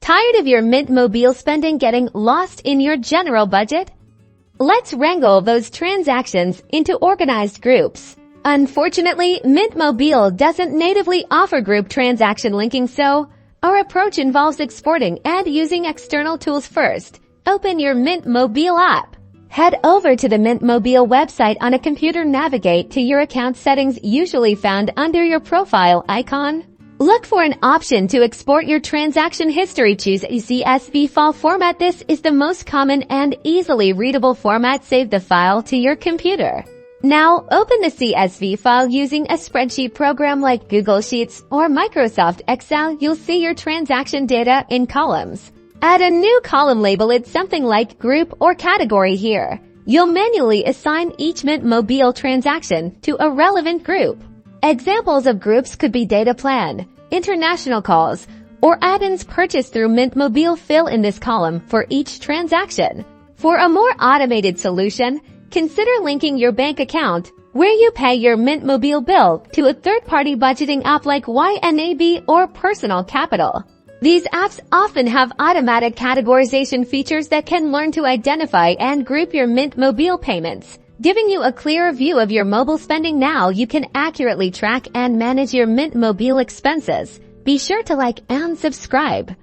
Tired of your Mint Mobile spending getting lost in your general budget? Let's wrangle those transactions into organized groups. Unfortunately, Mint Mobile doesn't natively offer group transaction linking, so our approach involves exporting and using external tools first. Open your Mint Mobile app. Head over to the Mint Mobile website on a computer. Navigate to your account settings, usually found under your profile icon. Look for an option to export your transaction history. Choose a CSV file format. This is the most common and easily readable format. Save the file to your computer. Now, open the CSV file using a spreadsheet program like Google Sheets or Microsoft Excel. You'll see your transaction data in columns. Add a new column, label it something like group or category. Here, you'll manually assign each Mint Mobile transaction to a relevant group. Examples of groups could be data plan, international calls, or add-ins purchased through Mint Mobile. Fill in this column for each transaction. For a more automated solution, consider linking your bank account, where you pay your Mint Mobile bill, to a third-party budgeting app like YNAB or Personal Capital. These apps often have automatic categorization features that can learn to identify and group your Mint Mobile payments, giving you a clearer view of your mobile spending. Now you can accurately track and manage your Mint Mobile expenses. Be sure to like and subscribe.